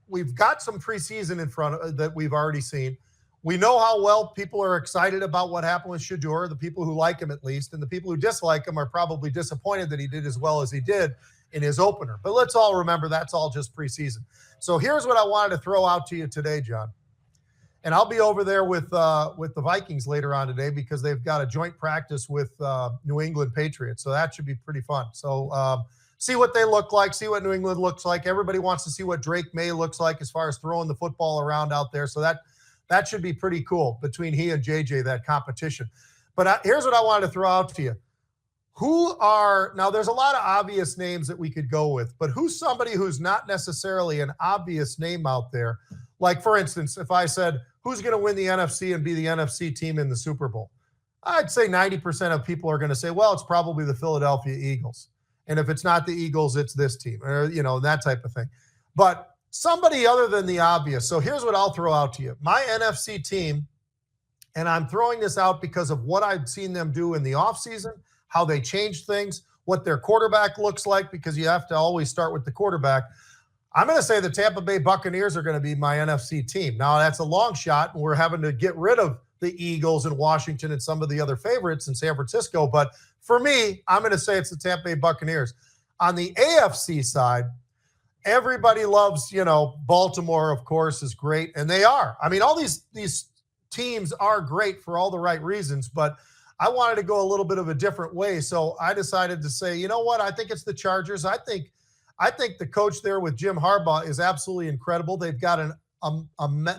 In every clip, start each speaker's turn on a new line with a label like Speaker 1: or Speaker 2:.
Speaker 1: we've got some preseason in front of that we've already seen. We know how well people are excited about what happened with Shedeur, the people who like him at least, and the people who dislike him are probably disappointed that he did as well as he did in his opener. But let's all remember that's all just preseason. So here's what I wanted to throw out to you today, John. And I'll be over there with the Vikings later on today because they've got a joint practice with New England Patriots. So that should be pretty fun. So see what they look like, see what New England looks like. Everybody wants to see what Drake May looks like as far as throwing the football around out there. So that should be pretty cool between he and JJ, that competition. But here's what I wanted to throw out to you. Now there's a lot of obvious names that we could go with, but who's somebody who's not necessarily an obvious name out there? Like, for instance, if I said, who's going to win the NFC and be the NFC team in the Super Bowl? I'd say 90% of people are going to say, well, it's probably the Philadelphia Eagles. And if it's not the Eagles, it's this team, or, that type of thing. But somebody other than the obvious. So here's what I'll throw out to you. My NFC team, and I'm throwing this out because of what I've seen them do in the offseason, how they changed things, what their quarterback looks like, because you have to always start with the quarterback. I'm going to say the Tampa Bay Buccaneers are going to be my NFC team. Now, that's a long shot, and we're having to get rid of the Eagles and Washington and some of the other favorites in San Francisco. But for me, I'm going to say it's the Tampa Bay Buccaneers. On the AFC side, everybody loves, Baltimore, of course, is great, and they are. I mean, all these teams are great for all the right reasons, but I wanted to go a little bit of a different way. So I decided to say, you know what? I think it's the Chargers. I think the coach there with Jim Harbaugh is absolutely incredible. They've got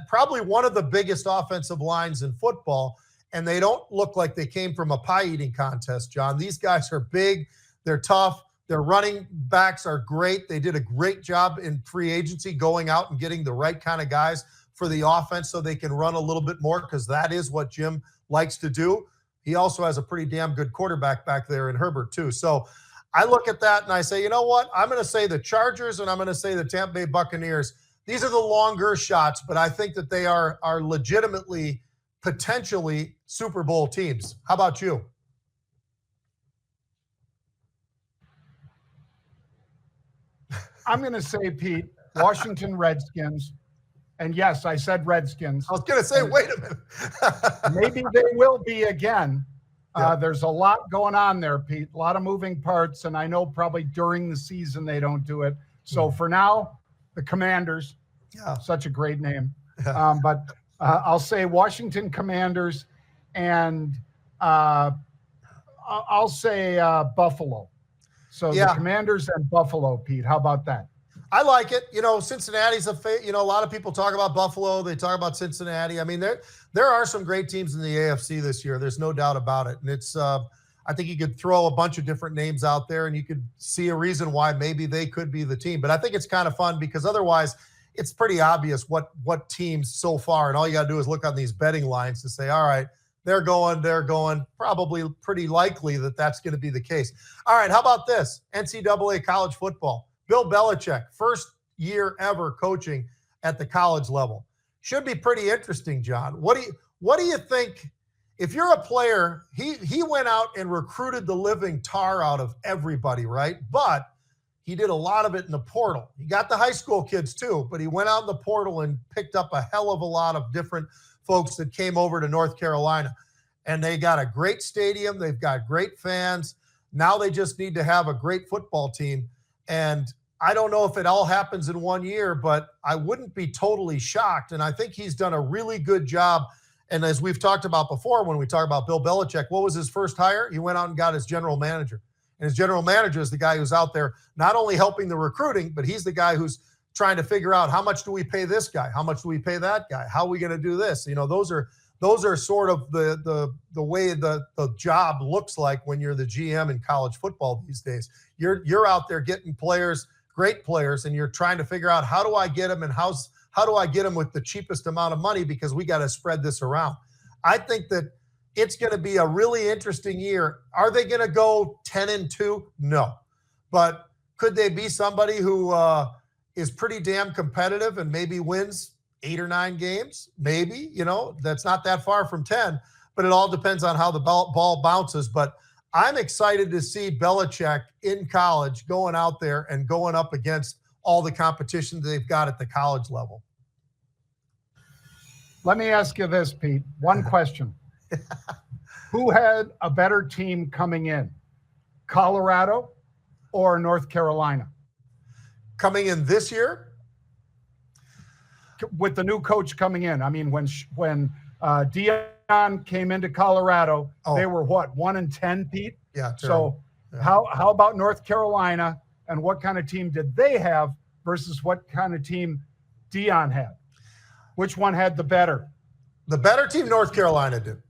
Speaker 1: probably one of the biggest offensive lines in football, and they don't look like they came from a pie-eating contest, John. These guys are big. They're tough. Their running backs are great. They did a great job in free agency going out and getting the right kind of guys for the offense so they can run a little bit more, because that is what Jim likes to do. He also has a pretty damn good quarterback back there in Herbert too. So I look at that and I say, you know what? I'm going to say the Chargers and I'm going to say the Tampa Bay Buccaneers. These are the longer shots, but I think that they are legitimately, potentially Super Bowl teams. How about you?
Speaker 2: I'm going to say, Pete, Washington Redskins. And yes, I said Redskins.
Speaker 1: I was going to say, wait a minute.
Speaker 2: Maybe they will be again. Yeah. There's a lot going on there, Pete. A lot of moving parts, and I know probably during the season they don't do it. So for now, the Commanders. Yeah. Such a great name. Yeah. But I'll say Washington Commanders, and I'll say Buffalo. So the Commanders and Buffalo, Pete. How about that?
Speaker 1: I like it. Cincinnati's a lot of people talk about Buffalo. They talk about Cincinnati. I mean, there are some great teams in the AFC this year. There's no doubt about it. And it's I think you could throw a bunch of different names out there and you could see a reason why maybe they could be the team. But I think it's kind of fun because otherwise it's pretty obvious what teams so far, and all you got to do is look on these betting lines to say, all right, they're going, probably pretty likely that that's going to be the case. All right, how about this? NCAA college football. Bill Belichick, first year ever coaching at the college level. Should be pretty interesting, John. What do you think? If you're a player, he went out and recruited the living tar out of everybody, right? But he did a lot of it in the portal. He got the high school kids too, but he went out in the portal and picked up a hell of a lot of different folks that came over to North Carolina. And they got a great stadium. They've got great fans. Now they just need to have a great football team. And I don't know if it all happens in 1 year, but I wouldn't be totally shocked. And I think he's done a really good job. And as we've talked about before, when we talk about Bill Belichick, what was his first hire? He went out and got his general manager. And his general manager is the guy who's out there not only helping the recruiting, but he's the guy who's trying to figure out how much do we pay this guy? How much do we pay that guy? How are we going to do this? Those are sort of the way the job looks like when you're the GM in college football these days. You're out there getting players, great players, and you're trying to figure out how do I get them and how do I get them with the cheapest amount of money because we got to spread this around. I think that it's going to be a really interesting year. Are they going to go 10-2? No. But could they be somebody who is pretty damn competitive and maybe wins 8 or 9 games? Maybe, that's not that far from 10, but it all depends on how the ball bounces. But I'm excited to see Belichick in college going out there and going up against all the competition that they've got at the college level.
Speaker 2: Let me ask you this, Pete. One question. Who had a better team coming in, Colorado or North Carolina?
Speaker 1: Coming in this year?
Speaker 2: With the new coach coming in. I mean, when Deion came into Colorado, they were what, 1-10, Pete?
Speaker 1: Yeah. Terrible.
Speaker 2: So how about North Carolina, and what kind of team did they have versus what kind of team Deion had? Which one had the better?
Speaker 1: The better team, North Carolina did.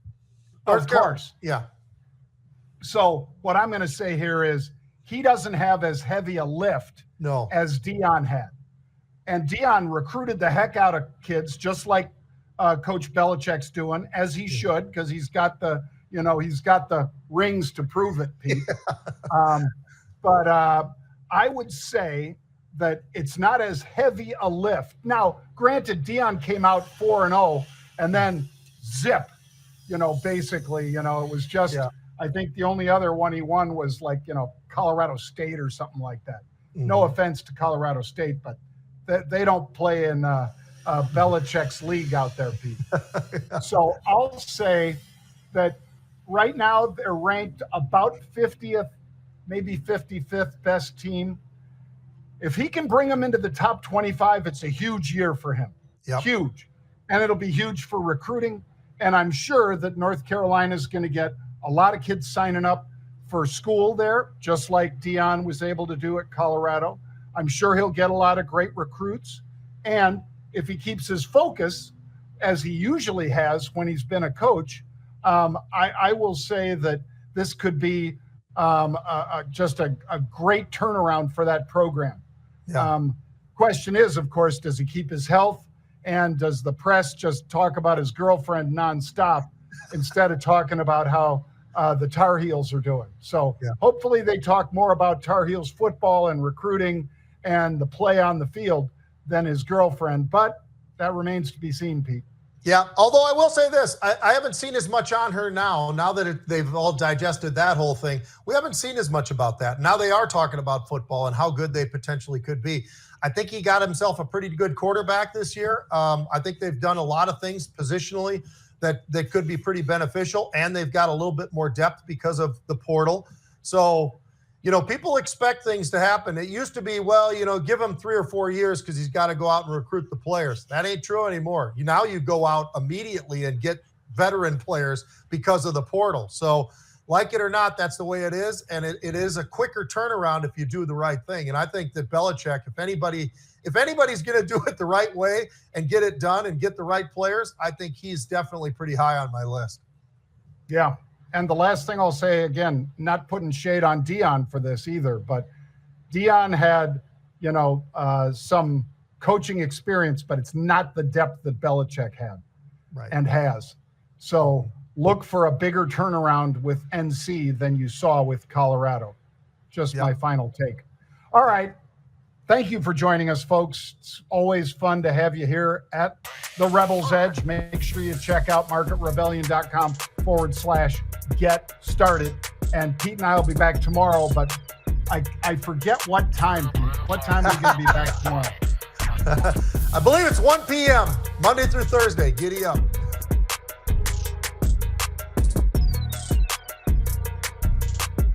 Speaker 2: Of course.
Speaker 1: Yeah.
Speaker 2: So what I'm going to say here is he doesn't have as heavy a lift as Deion had. And Deion recruited the heck out of kids, just like Coach Belichick's doing, as he should, because he's got the rings to prove it, Pete. But I would say that it's not as heavy a lift. Now, granted, Deion came out 4-0 and then zip, basically, it was just, I think the only other one he won was like, Colorado State or something like that. Mm-hmm. No offense to Colorado State, but they don't play in Belichick's league out there, Pete. So I'll say that right now they're ranked about 50th, maybe 55th best team. If he can bring them into the top 25, it's a huge year for him. Yep. Huge. And it'll be huge for recruiting. And I'm sure that North Carolina is going to get a lot of kids signing up for school there, just like Deion was able to do at Colorado. I'm sure he'll get a lot of great recruits. And if he keeps his focus, as he usually has when he's been a coach, I will say that this could be just a great turnaround for that program. Yeah. Question is, of course, does he keep his health? And does the press just talk about his girlfriend nonstop instead of talking about how the Tar Heels are doing? So hopefully they talk more about Tar Heels football and recruiting and the play on the field than his girlfriend. But that remains to be seen, Pete.
Speaker 1: Yeah, although I will say this, I haven't seen as much on her now that they've all digested that whole thing. We haven't seen as much about that. Now they are talking about football and how good they potentially could be. I think he got himself a pretty good quarterback this year. I think they've done a lot of things positionally that could be pretty beneficial, and they've got a little bit more depth because of the portal. So, people expect things to happen. It used to be, give him 3 or 4 years because he's got to go out and recruit the players. That ain't true anymore. Now you go out immediately and get veteran players because of the portal. So, like it or not, that's the way it is. And it is a quicker turnaround if you do the right thing. And I think that Belichick, if anybody's going to do it the right way and get it done and get the right players, I think he's definitely pretty high on my list.
Speaker 2: Yeah. And the last thing I'll say, again, not putting shade on Deion for this either, but Deion had, some coaching experience, but it's not the depth that Belichick had and has. So look for a bigger turnaround with NC than you saw with Colorado. Just my final take. All right. Thank you for joining us, folks. It's always fun to have you here at the Rebel's Edge. Make sure you check out marketrebellion.com/get started. And Pete and I will be back tomorrow, but I forget what time, Pete. What time are we going to be back tomorrow?
Speaker 1: I believe it's 1 p.m., Monday through Thursday. Giddy up.